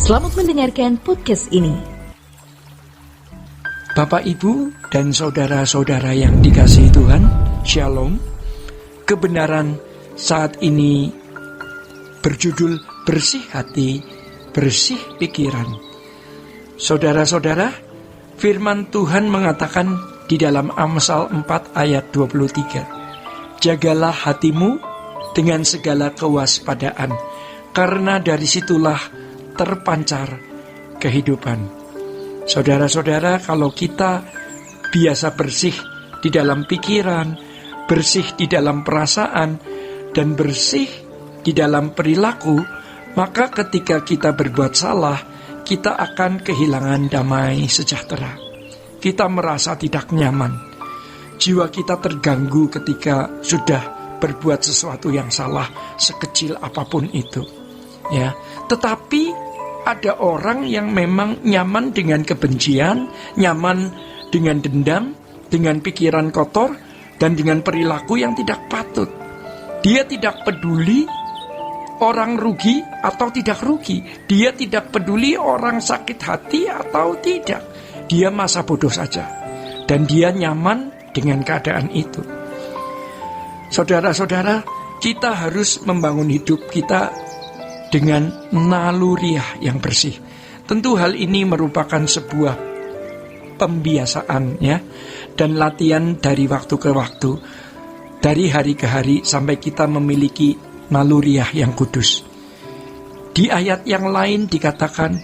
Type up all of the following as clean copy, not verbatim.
Selamat mendengarkan podcast ini. Bapak, Ibu, dan saudara-saudara yang dikasihi Tuhan, Shalom. Kebenaran saat ini berjudul bersih hati, bersih pikiran. Saudara-saudara, firman Tuhan mengatakan di dalam Amsal 4 ayat 23, jagalah hatimu dengan segala kewaspadaan, karena dari situlah terpancar kehidupan. Saudara-saudara, kalau kita biasa bersih di dalam pikiran, bersih di dalam perasaan, dan bersih di dalam perilaku, maka ketika kita berbuat salah, kita akan kehilangan damai sejahtera. Kita merasa tidak nyaman. Jiwa kita terganggu ketika sudah berbuat sesuatu yang salah, sekecil apapun itu. Ya, tetapi ada orang yang memang nyaman dengan kebencian, nyaman dengan dendam, dengan pikiran kotor, dan dengan perilaku yang tidak patut. Dia tidak peduli orang rugi atau tidak rugi. Dia tidak peduli orang sakit hati atau tidak. Dia masa bodoh saja. Dan dia nyaman dengan keadaan itu. Saudara-saudara, kita harus membangun hidup kita dengan naluriah yang bersih. Tentu hal ini merupakan sebuah pembiasaan, ya, dan latihan dari waktu ke waktu, dari hari ke hari, sampai kita memiliki naluriah yang kudus. Di ayat yang lain dikatakan,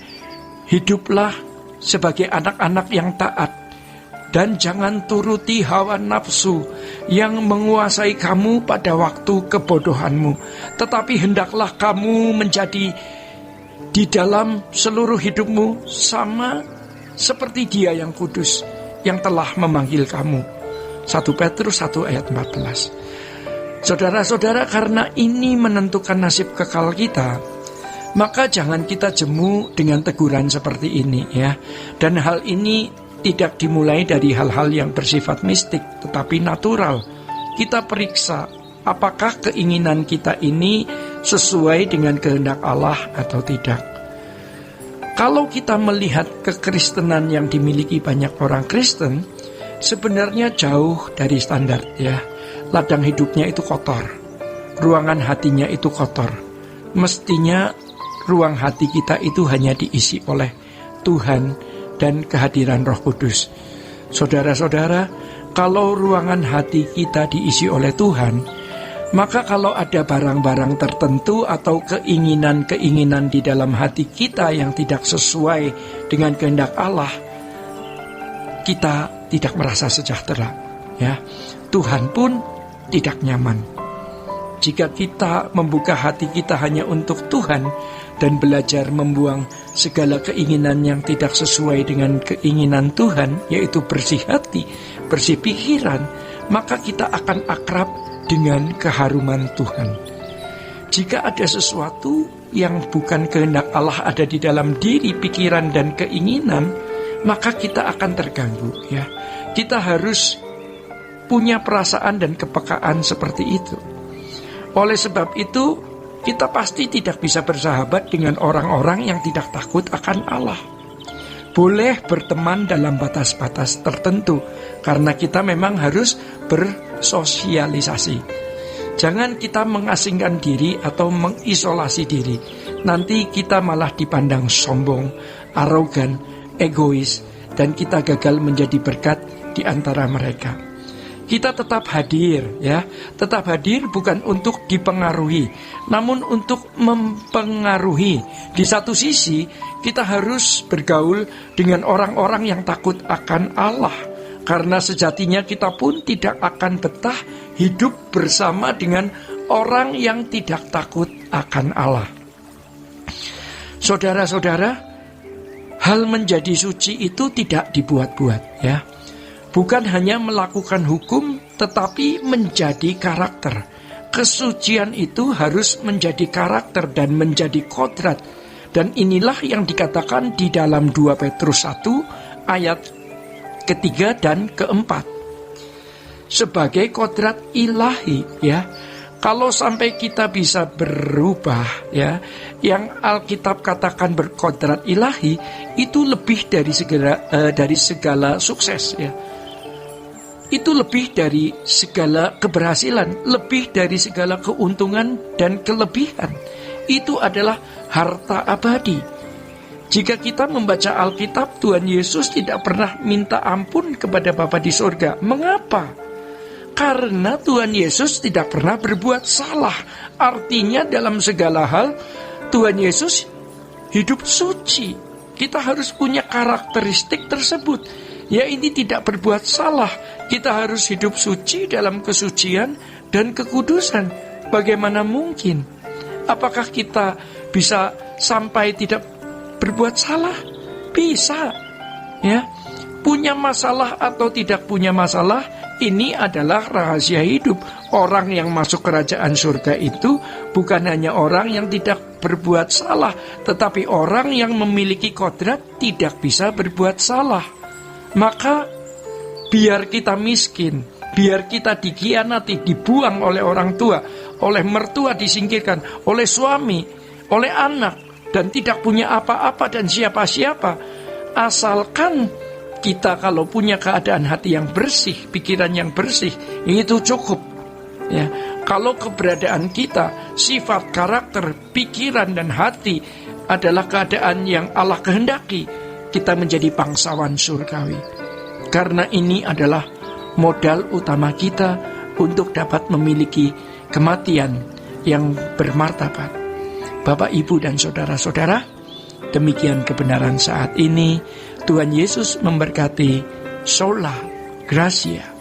hiduplah sebagai anak-anak yang taat, dan jangan turuti hawa nafsu yang menguasai kamu pada waktu kebodohanmu. Tetapi hendaklah kamu menjadi di dalam seluruh hidupmu sama seperti Dia yang kudus, yang telah memanggil kamu. 1 Petrus 1 ayat 14. Saudara-saudara, karena ini menentukan nasib kekal kita, maka jangan kita jemu dengan teguran seperti ini, ya. Dan hal ini tidak dimulai dari hal-hal yang bersifat mistik, tetapi natural. Kita periksa apakah keinginan kita ini sesuai dengan kehendak Allah atau tidak. Kalau kita melihat kekristenan yang dimiliki banyak orang Kristen, sebenarnya jauh dari standar, ya. Ladang hidupnya itu kotor, ruangan hatinya itu kotor. Mestinya ruang hati kita itu hanya diisi oleh Tuhan dan kehadiran Roh Kudus. Saudara-saudara, kalau ruangan hati kita diisi oleh Tuhan, maka kalau ada barang-barang tertentu atau keinginan-keinginan di dalam hati kita yang tidak sesuai dengan kehendak Allah, kita tidak merasa sejahtera, ya. Tuhan pun tidak nyaman. Jika kita membuka hati kita hanya untuk Tuhan dan belajar membuang segala keinginan yang tidak sesuai dengan keinginan Tuhan, yaitu bersih hati, bersih pikiran, maka kita akan akrab dengan keharuman Tuhan. Jika ada sesuatu yang bukan kehendak Allah ada di dalam diri, pikiran, dan keinginan, maka kita akan terganggu, ya. Kita harus punya perasaan dan kepekaan seperti itu. Oleh sebab itu, kita pasti tidak bisa bersahabat dengan orang-orang yang tidak takut akan Allah. Boleh berteman dalam batas-batas tertentu, karena kita memang harus bersosialisasi. Jangan kita mengasingkan diri atau mengisolasi diri. Nanti kita malah dipandang sombong, arogan, egois, dan kita gagal menjadi berkat di antara mereka. Kita tetap hadir, ya. Tetap hadir bukan untuk dipengaruhi, namun untuk mempengaruhi. Di satu sisi, kita harus bergaul dengan orang-orang yang takut akan Allah, karena sejatinya kita pun tidak akan betah hidup bersama dengan orang yang tidak takut akan Allah. Saudara-saudara, hal menjadi suci itu tidak dibuat-buat, ya. Bukan hanya melakukan hukum, tetapi menjadi karakter. Kesucian itu harus menjadi karakter dan menjadi kodrat. Dan inilah yang dikatakan di dalam 2 Petrus 1 ayat ketiga dan keempat. Sebagai kodrat ilahi, ya. Kalau sampai kita bisa berubah, ya, yang Alkitab katakan berkodrat ilahi, itu lebih dari segala sukses, ya. Itu lebih dari segala keberhasilan, lebih dari segala keuntungan dan kelebihan. Itu adalah harta abadi. Jika kita membaca Alkitab, Tuhan Yesus tidak pernah minta ampun kepada Bapa di surga. Mengapa? Karena Tuhan Yesus tidak pernah berbuat salah. Artinya dalam segala hal Tuhan Yesus hidup suci. Kita harus punya karakteristik tersebut. Ya, ini tidak berbuat salah. Kita harus hidup suci dalam kesucian dan kekudusan. Bagaimana mungkin? Apakah kita bisa sampai tidak berbuat salah? Bisa. Ya. Punya masalah atau tidak punya masalah, ini adalah rahasia hidup. Orang yang masuk kerajaan surga itu bukan hanya orang yang tidak berbuat salah, tetapi orang yang memiliki kodrat tidak bisa berbuat salah. Maka biar kita miskin, biar kita dikhianati, dibuang oleh orang tua, oleh mertua disingkirkan, oleh suami, oleh anak, dan tidak punya apa-apa dan siapa-siapa, asalkan kita kalau punya keadaan hati yang bersih, pikiran yang bersih, itu cukup. Ya, kalau keberadaan kita, sifat, karakter, pikiran dan hati adalah keadaan yang Allah kehendaki, kita menjadi bangsawan surgawi. Karena ini adalah modal utama kita untuk dapat memiliki kematian yang bermartabat. Bapak, Ibu, dan saudara-saudara, demikian kebenaran saat ini. Tuhan Yesus memberkati. Sola Gracia.